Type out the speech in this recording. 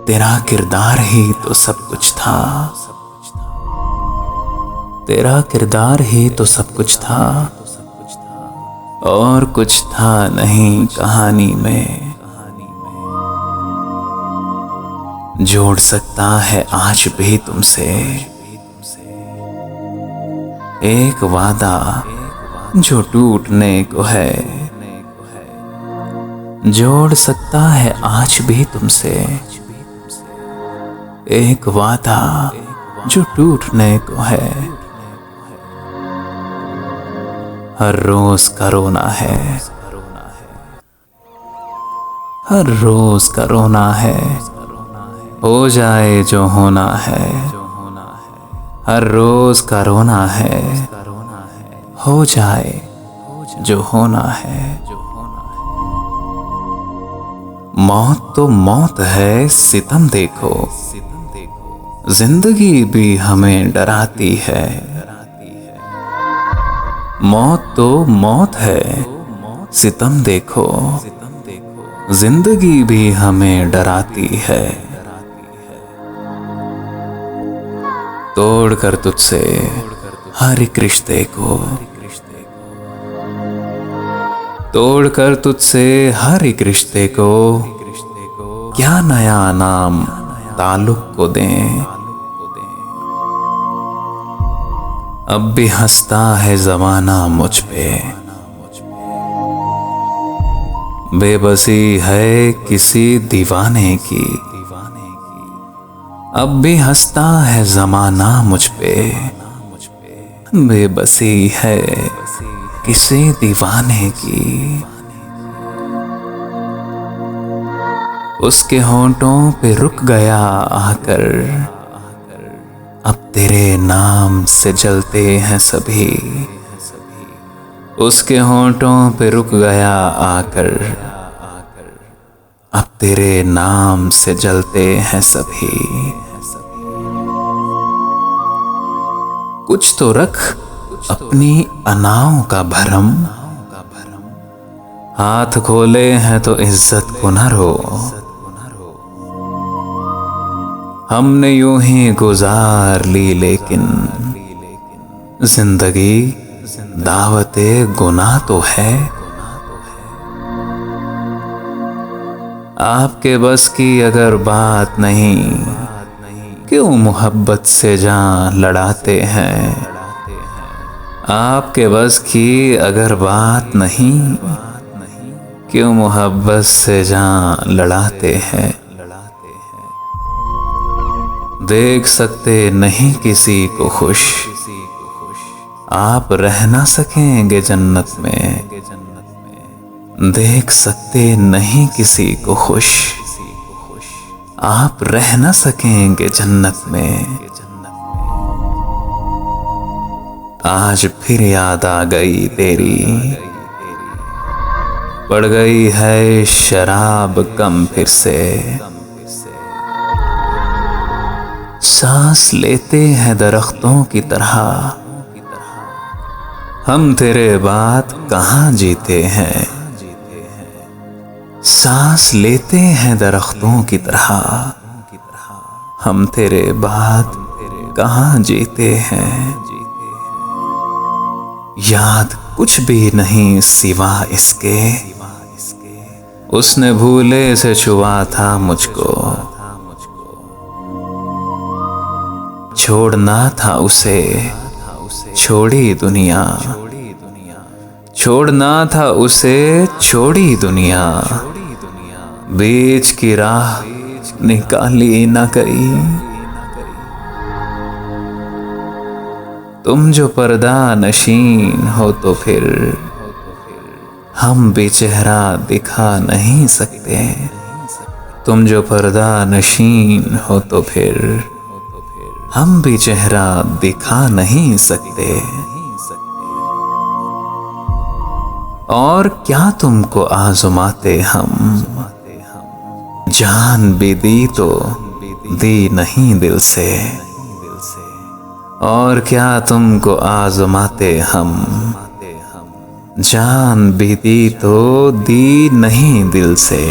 तेरा किरदार ही तो सब कुछ था, तेरा किरदार ही तो सब कुछ था, और कुछ था नहीं कहानी में। जोड़ सकता है आज भी तुमसे एक वादा जो टूटने को है। जोड़ सकता है आज भी तुमसे एक वादा जो टूटने को है। हर रोज का रोना है, हर रोज का रोना है, हो जाए जो होना है। हर रोज का रोना है, हो जाए जो होना है। मौत तो मौत है, सितम देखो, जिंदगी भी हमें डराती है। मौत तो मौत है, सितम देखो, जिंदगी भी हमें डराती है। तोड़ कर तुझसे हर एक रिश्ते को, तोड़ कर तुझसे हर एक रिश्ते को, क्या नया नाम ताल्लुक को दें। अब भी हंसता है जमाना मुझ पे, बेबसी है किसी दीवाने की। अब भी हंसता है जमाना मुझ पे, बेबसी है किसी दीवाने की। उसके होंठों पे रुक गया आकर, अब तेरे नाम से जलते हैं सभी। उसके होंठों पे रुक गया आकर, अब तेरे नाम से जलते हैं सभी। कुछ तो रख अपनी अनाओं का भरम, हाथ खोले हैं तो इज्जत को न रो। हमने यूं ही गुजार ली लेकिन जिंदगी दावते गुनाह तो है। आपके बस की अगर बात नहीं, क्यों मोहब्बत से जान लड़ाते हैं। आपके बस की अगर बात नहीं, क्यों मोहब्बत से जान लड़ाते हैं। देख सकते नहीं किसी को खुश, आप रह ना सकेंगे जन्नत में। देख सकते नहीं किसी को खुश, आप रह ना सकेंगे जन्नत में। आज फिर याद आ गई तेरी, पड़ गई है शराब कम फिर से। सांस लेते हैं दरख्तों की तरह, हम तेरे बाद कहाँ जीते हैं। सांस लेते हैं दरख्तों की तरह, हम तेरे बाद कहाँ जीते हैं। याद कुछ भी नहीं सिवा इसके, उसने भूले से छुआ था मुझको। छोड़ना था उसे छोड़ी दुनिया, छोड़ना था उसे छोड़ी दुनिया। बीच की राह निकाली ना गई, तुम जो पर्दा नशीन हो तो फिर हम भी चेहरा दिखा नहीं सकते। तुम जो पर्दा नशीन हो तो फिर हम भी चेहरा दिखा नहीं सकते। और क्या तुमको आजमाते हम, जान भी दी तो दी नहीं दिल से। और क्या तुमको आजमाते हम, जान भी दी तो दी नहीं दिल से।